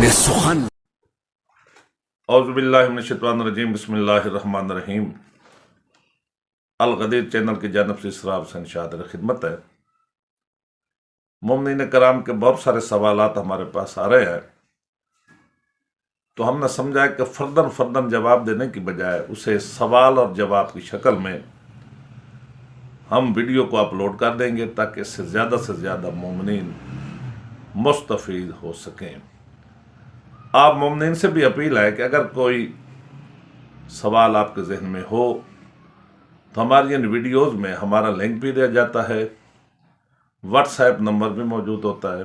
سخن اعوذ باللہ من الشیطان الرجیم بسم اللہ الرحمن الرحیم۔ الغدیر چینل کی جانب سے اسرار حسین شادر خدمت ہے۔ مومنین کرام کے بہت سارے سوالات ہمارے پاس آ رہے ہیں، تو ہم نے سمجھا کہ فرداً جواب دینے کی بجائے اسے سوال اور جواب کی شکل میں ہم ویڈیو کو اپلوڈ کر دیں گے تاکہ اس سے زیادہ مومنین مستفید ہو سکیں۔ آپ مومنین سے بھی اپیل ہے کہ اگر کوئی سوال آپ کے ذہن میں ہو تو ہماری ان ویڈیوز میں ہمارا لنک بھی دیا جاتا ہے، واٹس ایپ نمبر بھی موجود ہوتا ہے،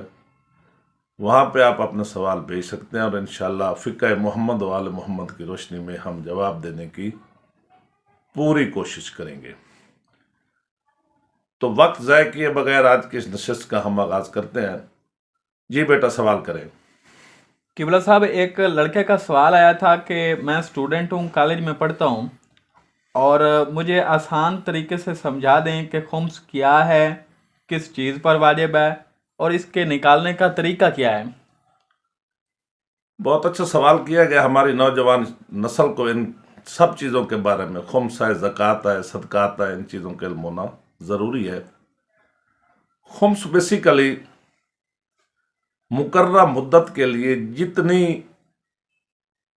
وہاں پہ آپ اپنے سوال بھیج سکتے ہیں اور انشاءاللہ فقہ محمد و آل محمد کی روشنی میں ہم جواب دینے کی پوری کوشش کریں گے۔ تو وقت ضائع کیے بغیر آج کی اس نشست کا ہم آغاز کرتے ہیں۔ جی بیٹا، سوال کریں۔ قبلہ صاحب، ایک لڑکے کا سوال آیا تھا کہ میں اسٹوڈنٹ ہوں، کالج میں پڑھتا ہوں، اور مجھے آسان طریقے سے سمجھا دیں کہ خمس کیا ہے، کس چیز پر واجب ہے، اور اس کے نکالنے کا طریقہ کیا ہے۔ بہت اچھا سوال کیا گیا۔ ہماری نوجوان نسل کو ان سب چیزوں کے بارے میں، خمس ہے، زکوٰۃ ہے، صدقات ہے، ان چیزوں کا علم ہونا ضروری ہے۔ خمس بیسیکلی مقررہ مدت کے لیے جتنی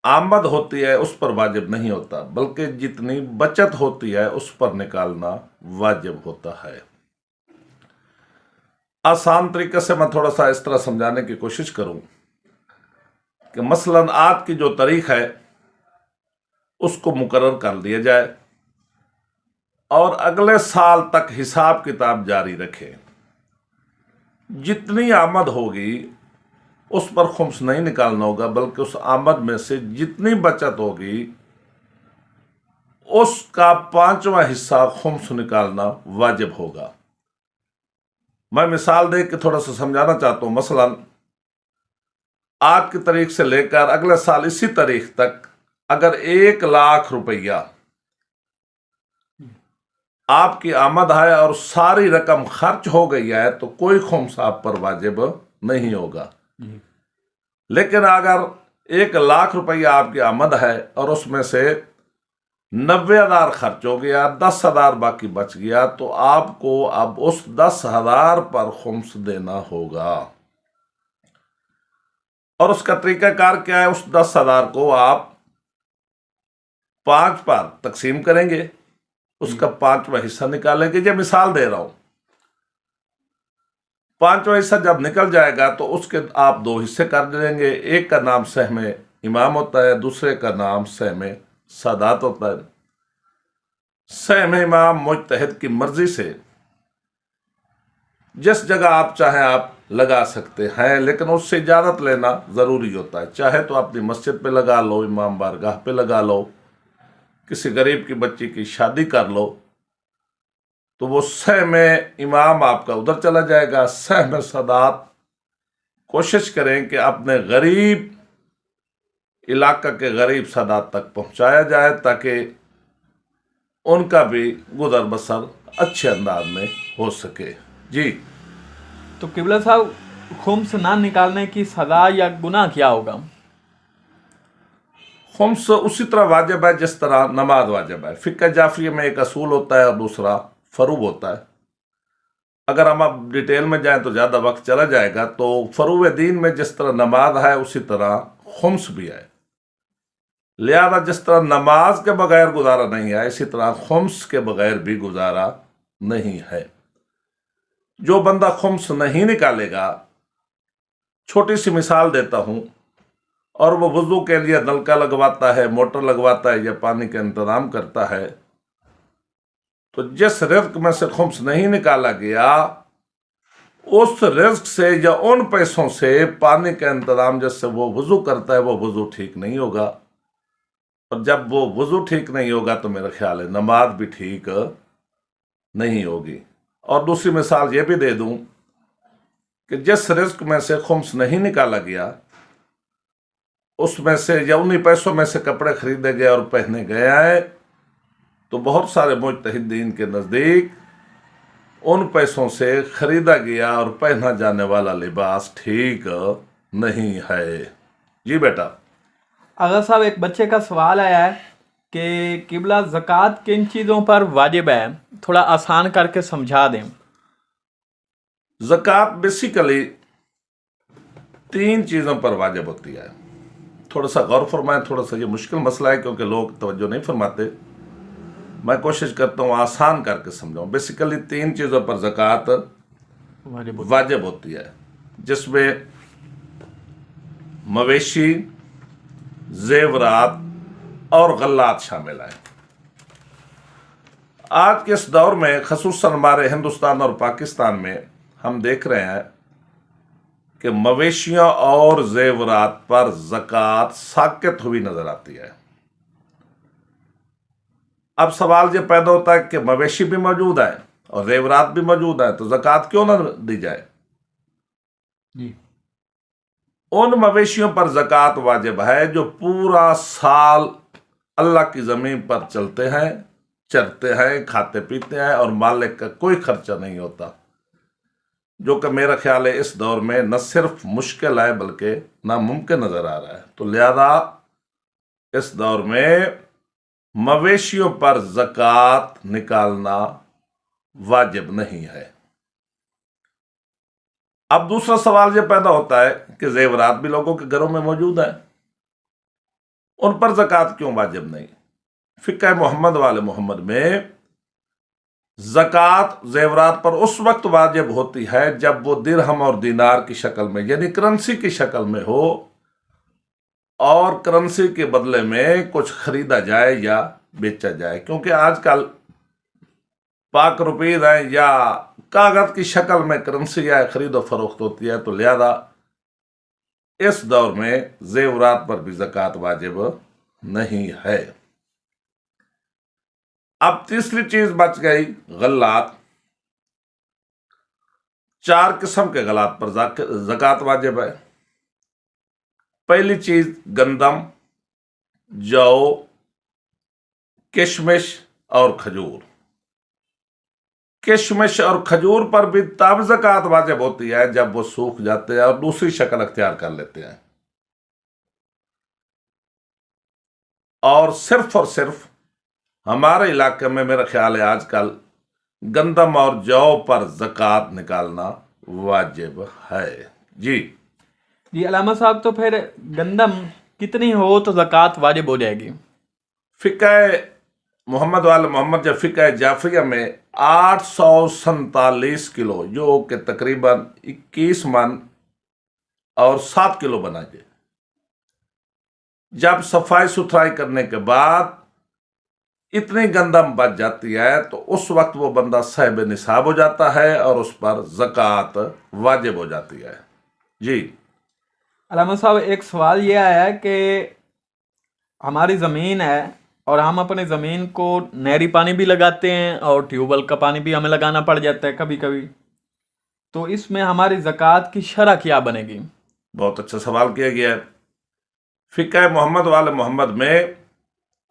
آمد ہوتی ہے اس پر واجب نہیں ہوتا، بلکہ جتنی بچت ہوتی ہے اس پر نکالنا واجب ہوتا ہے۔ آسان طریقے سے میں تھوڑا سا اس طرح سمجھانے کی کوشش کروں کہ مثلاً آج کی جو تاریخ ہے اس کو مقرر کر لیا جائے اور اگلے سال تک حساب کتاب جاری رکھے۔ جتنی آمد ہوگی اس پر خمس نہیں نکالنا ہوگا، بلکہ اس آمد میں سے جتنی بچت ہوگی اس کا 5واں حصہ خمس نکالنا واجب ہوگا۔ میں مثال دے کے تھوڑا سا سمجھانا چاہتا ہوں۔ مثلاً آج کی تاریخ سے لے کر اگلے سال اسی تاریخ تک اگر 1,00,000 روپیہ آپ کی آمد ہے اور ساری رقم خرچ ہو گئی ہے تو کوئی خمس آپ پر واجب نہیں ہوگا۔ لیکن اگر 1,00,000 روپیہ آپ کی آمد ہے اور اس میں سے 90,000 خرچ ہو گیا، 10,000 باقی بچ گیا، تو آپ کو اب اس 10,000 پر خمس دینا ہوگا۔ اور اس کا طریقہ کار کیا ہے؟ اس 10,000 کو آپ 5 پر تقسیم کریں گے، اس کا 5واں حصہ نکالیں گے۔ یہ مثال دے رہا ہوں۔ 5واں حصہ جب نکل جائے گا تو اس کے آپ 2 حصے کر دیں گے۔ ایک کا نام سہم امام ہوتا ہے، دوسرے کا نام سہم سادات ہوتا ہے۔ سہم امام مجتہد کی مرضی سے جس جگہ آپ چاہیں آپ لگا سکتے ہیں، لیکن اس سے اجازت لینا ضروری ہوتا ہے۔ چاہے تو اپنی مسجد پہ لگا لو، امام بارگاہ پہ لگا لو، کسی غریب کی بچی کی شادی کر لو، تو وہ سہم امام آپ کا ادھر چلا جائے گا۔ سہم سادات کوشش کریں کہ اپنے غریب علاقہ کے غریب سادات تک پہنچایا جائے تاکہ ان کا بھی گزر بسر اچھے انداز میں ہو سکے۔ جی تو قبلہ صاحب، خمس نہ نکالنے کی سزا یا گناہ کیا ہوگا؟ خمس اسی طرح واجب ہے جس طرح نماز واجب ہے۔ فقہ جعفریہ میں ایک اصول ہوتا ہے اور دوسرا فروع ہوتا ہے۔ اگر ہم اب ڈیٹیل میں جائیں تو زیادہ وقت چلا جائے گا۔ تو فروع دین میں جس طرح نماز ہے اسی طرح خمس بھی ہے، لہذا جس طرح نماز کے بغیر گزارا نہیں ہے اسی طرح خمس کے بغیر بھی گزارا نہیں ہے۔ جو بندہ خمس نہیں نکالے گا، چھوٹی سی مثال دیتا ہوں، اور وہ وضو کے لیے نلکا لگواتا ہے، موٹر لگواتا ہے یا پانی کا انتظام کرتا ہے، تو جس رزق میں سے خمس نہیں نکالا گیا اس رزق سے یا ان پیسوں سے پانی کا انتظام جس سے وہ وضو کرتا ہے وہ وضو ٹھیک نہیں ہوگا، اور جب وہ وضو ٹھیک نہیں ہوگا تو میرا خیال ہے نماز بھی ٹھیک نہیں ہوگی۔ اور دوسری مثال یہ بھی دے دوں کہ جس رزق میں سے خمس نہیں نکالا گیا اس میں سے یا انہی پیسوں میں سے کپڑے خریدے گئے اور پہنے گئے ہیں، تو بہت سارے مجتہدین کے نزدیک ان پیسوں سے خریدا گیا اور پہنا جانے والا لباس ٹھیک نہیں ہے۔ جی بیٹا. آغا صاحب ایک بچے کا سوال آیا ہے کہ قبلہ زکوٰۃ کن چیزوں پر واجب ہے، تھوڑا آسان کر کے سمجھا دیں. زکوٰۃ بیسیکلی 3 چیزوں پر واجب ہوتی ہے. تھوڑا سا غور فرمائیں، تھوڑا سا یہ مشکل مسئلہ ہے کیونکہ لوگ توجہ نہیں فرماتے. میں کوشش کرتا ہوں آسان کر کے سمجھاؤں. بیسیکلی 3 چیزوں پر زکوٰۃ واجب ہوتی ہے، جس میں مویشی، زیورات اور غلات شامل ہیں. آج کے اس دور میں خصوصاً ہمارے ہندوستان اور پاکستان میں ہم دیکھ رہے ہیں کہ مویشیوں اور زیورات پر زکوٰۃ ساقط ہوئی نظر آتی ہے. اب سوال یہ پیدا ہوتا ہے کہ مویشی بھی موجود ہیں اور زیورات بھی موجود ہیں، تو زکوٰۃ کیوں نہ دی جائے؟ جی. ان مویشیوں پر زکوٰۃ واجب ہے جو پورا سال اللہ کی زمین پر چلتے ہیں، چرتے ہیں، کھاتے پیتے ہیں اور مالک کا کوئی خرچہ نہیں ہوتا، جو کہ میرا خیال ہے اس دور میں نہ صرف مشکل ہے بلکہ ناممکن نظر آ رہا ہے. تو لہذا اس دور میں مویشیوں پر زکوٰۃ نکالنا واجب نہیں ہے. اب دوسرا سوال یہ پیدا ہوتا ہے کہ زیورات بھی لوگوں کے گھروں میں موجود ہیں، ان پر زکوٰۃ کیوں واجب نہیں؟ فقہ محمد والے محمد میں زکوٰۃ زیورات پر اس وقت واجب ہوتی ہے جب وہ درہم اور دینار کی شکل میں، یعنی کرنسی کی شکل میں ہو، اور کرنسی کے بدلے میں کچھ خریدا جائے یا بیچا جائے. کیونکہ آج کل پاک روپیز ہیں یا کاغذ کی شکل میں کرنسی یا خرید و فروخت ہوتی ہے، تو لہذا اس دور میں زیورات پر بھی زکوٰۃ واجب نہیں ہے. اب تیسری چیز بچ گئی غلات. 4 قسم کے غلات پر زکوٰۃ واجب ہے. پہلی چیز گندم، جو، کشمش اور کھجور. کشمش اور کھجور پر بھی تب زکوٰۃ واجب ہوتی ہے جب وہ سوکھ جاتے ہیں اور دوسری شکل اختیار کر لیتے ہیں، اور صرف ہمارے علاقے میں میرا خیال ہے آج کل گندم اور جو پر زکوٰۃ نکالنا واجب ہے. جی. جی علامہ صاحب، تو پھر گندم کتنی ہو تو زکوٰۃ واجب ہو جائے گی؟ فقہ محمد والے محمد یا فقہ جعفریہ میں 847 کلو، جو کہ تقریباً 21 من اور 7 کلو بنائیے. جب صفائی ستھرائی کرنے کے بعد اتنی گندم بچ جاتی ہے تو اس وقت وہ بندہ صاحب نصاب ہو جاتا ہے اور اس پر زکوٰۃ واجب ہو جاتی ہے. جی. علامہ صاحب ایک سوال یہ آیا ہے کہ ہماری زمین ہے اور ہم اپنے زمین کو نہری پانی بھی لگاتے ہیں اور ٹیوب ویل کا پانی بھی ہمیں لگانا پڑ جاتا ہے کبھی کبھی، تو اس میں ہماری زکوٰۃ کی شرح کیا بنے گی؟ بہت اچھا سوال کیا گیا ہے. فقہ محمد والے محمد میں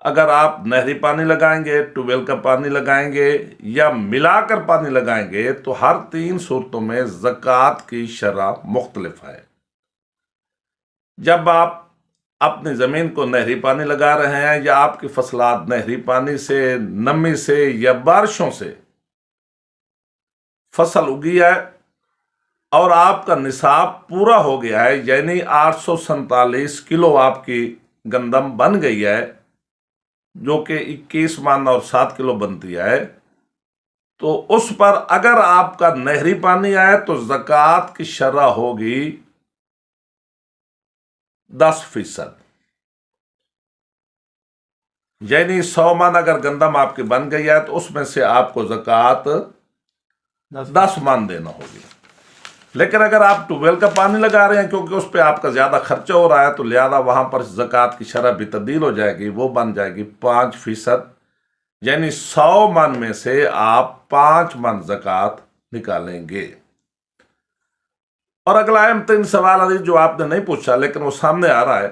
اگر آپ نہری پانی لگائیں گے، ٹیوب ویل کا پانی لگائیں گے یا ملا کر پانی لگائیں گے تو ہر 3 صورتوں میں زکوٰۃ کی شرح مختلف ہے. جب آپ اپنی زمین کو نہری پانی لگا رہے ہیں یا آپ کی فصلات نہری پانی سے، نمی سے یا بارشوں سے فصل اگی ہے اور آپ کا نصاب پورا ہو گیا ہے، یعنی 847 کلو آپ کی گندم بن گئی ہے، جو کہ 21 من اور 7 کلو بنتی ہے، تو اس پر اگر آپ کا نہری پانی آئے تو زکوٰۃ کی شرح ہوگی 10%. یعنی 100 من اگر گندم آپ کی بن گئی ہے تو اس میں سے آپ کو زکوٰۃ 10 من دینا ہوگی. لیکن اگر آپ ٹیوب ویل کا پانی لگا رہے ہیں کیونکہ اس پہ آپ کا زیادہ خرچہ ہو رہا ہے تو لہذا وہاں پر زکوٰۃ کی شرح بھی تبدیل ہو جائے گی، وہ بن جائے گی 5%. یعنی 100 من میں سے آپ 5 من زکوٰۃ نکالیں گے. اور اگلا اہم ترین سوال عزیز جو آپ نے نہیں پوچھا لیکن وہ سامنے آ رہا ہے،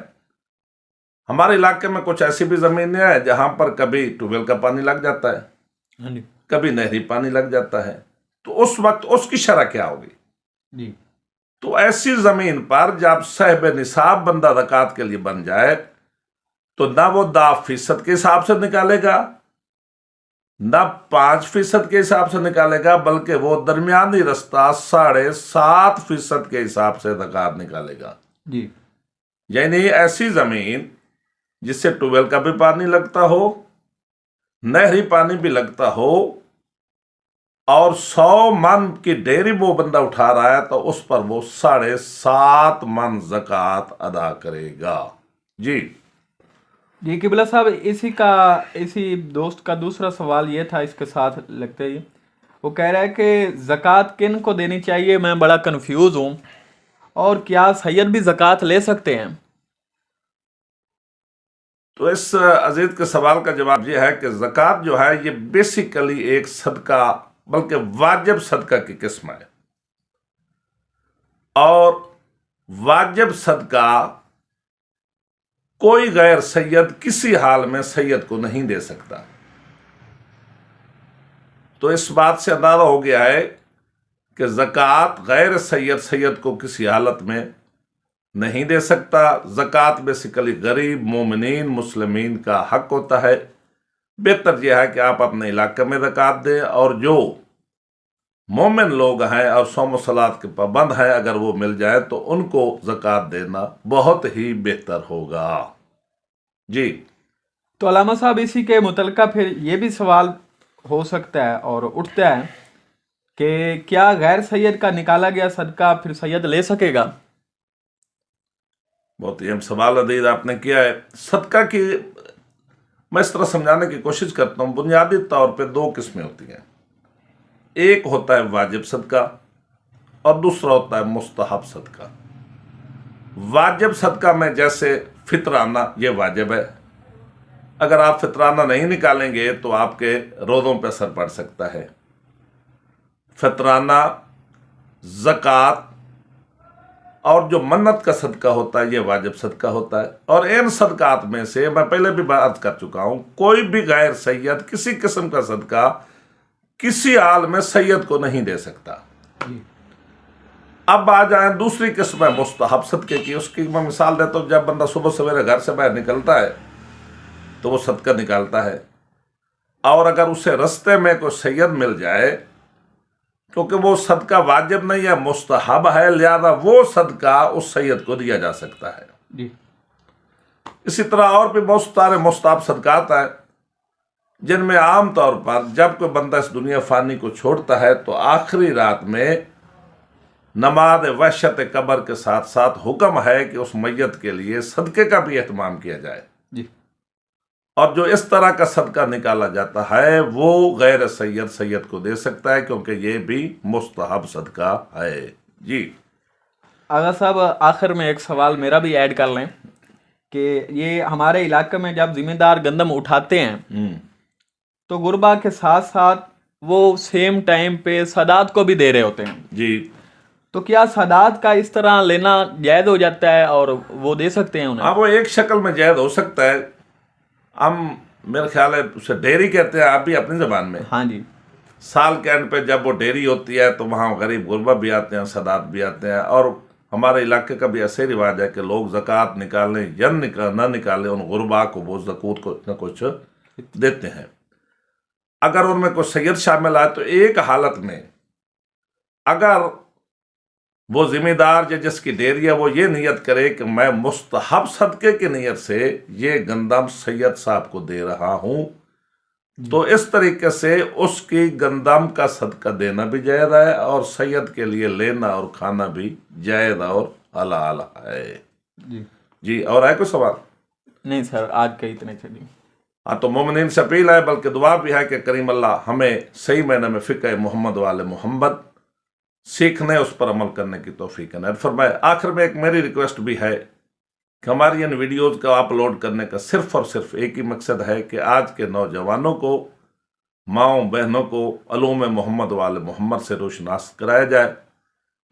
ہمارے علاقے میں کچھ ایسی بھی زمینیں ہیں جہاں پر کبھی ٹیوب ویل کا پانی لگ جاتا ہے، کبھی نہری پانی لگ جاتا ہے، تو اس وقت اس کی شرح کیا ہوگی؟ جی. تو ایسی زمین پر جب صاحب نصاب بندہ زکوٰۃ کے لیے بن جائے تو نہ وہ 10% کے حساب سے نکالے گا، نہ 5% کے حساب سے نکالے گا، بلکہ وہ درمیانی رستہ 7.5% کے حساب سے زکوٰۃ نکالے گا۔ جی یعنی ایسی زمین جس سے ٹویل کا بھی پانی لگتا ہو، نہری پانی بھی لگتا ہو، اور 100 من کی ڈیری وہ بندہ اٹھا رہا ہے تو اس پر وہ 7.5 من زکوٰۃ ادا کرے گا۔ جی جی قبلہ صاحب، اسی دوست کا دوسرا سوال یہ تھا اس کے ساتھ لگتے ہی، وہ کہہ رہا ہے کہ زکوٰۃ کن کو دینی چاہیے، میں بڑا کنفیوز ہوں، اور کیا سید بھی زکوٰۃ لے سکتے ہیں؟ تو اس عزیز کے سوال کا جواب یہ ہے کہ زکوٰۃ جو ہے یہ بیسیکلی ایک صدقہ بلکہ واجب صدقہ کی قسم ہے، اور واجب صدقہ کوئی غیر سید کسی حال میں سید کو نہیں دے سکتا۔ تو اس بات سے اندازہ ہو گیا ہے کہ زکوٰۃ غیر سید کو کسی حالت میں نہیں دے سکتا۔ زکوٰۃ بیسیکلی غریب مومنین مسلمین کا حق ہوتا ہے۔ بہتر یہ ہے کہ آپ اپنے علاقے میں زکوٰۃ دیں، اور جو مومن لوگ ہیں اور صوم و صلات کے پابند ہیں اگر وہ مل جائے تو ان کو زکوٰۃ دینا بہت ہی بہتر ہوگا۔ جی تو علامہ صاحب، اسی کے متعلقہ پھر یہ بھی سوال ہو سکتا ہے اور اٹھتا ہے کہ کیا غیر سید کا نکالا گیا صدقہ پھر سید لے سکے گا؟ بہت ہی اہم سوال عزیز آپ نے کیا ہے۔ صدقہ کی میں اس طرح سمجھانے کی کوشش کرتا ہوں، بنیادی طور پہ 2 قسمیں ہوتی ہیں، ایک ہوتا ہے واجب صدقہ اور دوسرا ہوتا ہے مستحب صدقہ۔ واجب صدقہ میں جیسے فطرانہ، یہ واجب ہے، اگر آپ فطرانہ نہیں نکالیں گے تو آپ کے روزوں پہ اثر پڑ سکتا ہے۔ فطرانہ، زکوٰۃ اور جو منت کا صدقہ ہوتا ہے یہ واجب صدقہ ہوتا ہے، اور ان صدقات میں سے میں پہلے بھی بات کر چکا ہوں، کوئی بھی غیر سید کسی قسم کا صدقہ کسی حال میں سید کو نہیں دے سکتا۔ اب آ جائیں دوسری قسم ہے مستحب صدقے کی۔ اس کی میں مثال دیتا ہوں، جب بندہ صبح سویرے گھر سے باہر نکلتا ہے تو وہ صدقہ نکالتا ہے، اور اگر اسے رستے میں کوئی سید مل جائے، کیونکہ وہ صدقہ واجب نہیں ہے مستحب ہے، لہذا وہ صدقہ اس سید کو دیا جا سکتا ہے۔ جی اسی طرح اور بھی بہت سارے مستحب صدقات ہیں جن میں عام طور پر جب کوئی بندہ اس دنیا فانی کو چھوڑتا ہے تو آخری رات میں نماز وحشت قبر کے ساتھ ساتھ حکم ہے کہ اس میت کے لیے صدقے کا بھی اہتمام کیا جائے، جی اور جو اس طرح کا صدقہ نکالا جاتا ہے وہ غیر سید کو دے سکتا ہے، کیونکہ یہ بھی مستحب صدقہ ہے۔ جی آغا صاحب، آخر میں ایک سوال میرا بھی ایڈ کر لیں کہ یہ ہمارے علاقے میں جب ذمہ دار گندم اٹھاتے ہیں تو غربا کے ساتھ ساتھ وہ سیم ٹائم پہ سادات کو بھی دے رہے ہوتے ہیں، جی تو کیا سادات کا اس طرح لینا جائز ہو جاتا ہے اور وہ دے سکتے ہیں انہیں؟ ہاں، وہ ایک شکل میں جائز ہو سکتا ہے۔ ہم میرے خیال ہے اسے ڈیری کہتے ہیں آپ بھی اپنی زبان میں۔ ہاں جی، سال کے اینڈ پہ جب وہ ڈیری ہوتی ہے تو وہاں غریب غربا بھی آتے ہیں، سادات بھی آتے ہیں، اور ہمارے علاقے کا بھی ایسے رواج ہے کہ لوگ زکوٰۃ نکالیں یا نہ نکالیں، ان غربا کو وہ زکوٰۃ کو نہ کچھ دیتے ہیں۔ اگر ان میں کوئی سید شامل آئے تو ایک حالت میں اگر وہ ذمہ دار جس کی ڈیری ہے وہ یہ نیت کرے کہ میں مستحب صدقے کی نیت سے یہ گندم سید صاحب کو دے رہا ہوں، تو اس طریقے سے اس کی گندم کا صدقہ دینا بھی جائز ہے، اور سید کے لیے لینا اور کھانا بھی جائز اور حلال ہے۔ جی جی اور ہے کوئی سوال؟ نہیں سر، آج کے اتنے چلیے۔ ہاں، تو مومنین سے اپیل ہے بلکہ دعا بھی ہے کہ کریم اللہ ہمیں صحیح معنی میں فقہ محمد والے محمد سیکھنے، اس پر عمل کرنے کی توفیق عنایت فرمائے۔ آخر میں ایک میری ریکویسٹ بھی ہے کہ ہماری ان ویڈیوز کو اپلوڈ کرنے کا صرف اور صرف ایک ہی مقصد ہے کہ آج کے نوجوانوں کو، ماؤں بہنوں کو علوم محمد والے محمد سے روشناس کرایا جائے۔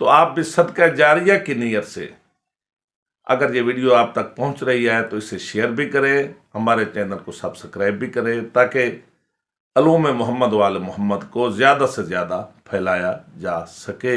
تو آپ بھی صدقہ جاریہ کی نیت سے اگر یہ ویڈیو آپ تک پہنچ رہی ہے تو اسے شیئر بھی کریں، ہمارے چینل کو سبسکرائب بھی کریں، تاکہ علوم محمد والے محمد کو زیادہ سے زیادہ پھیلایا جا سکے۔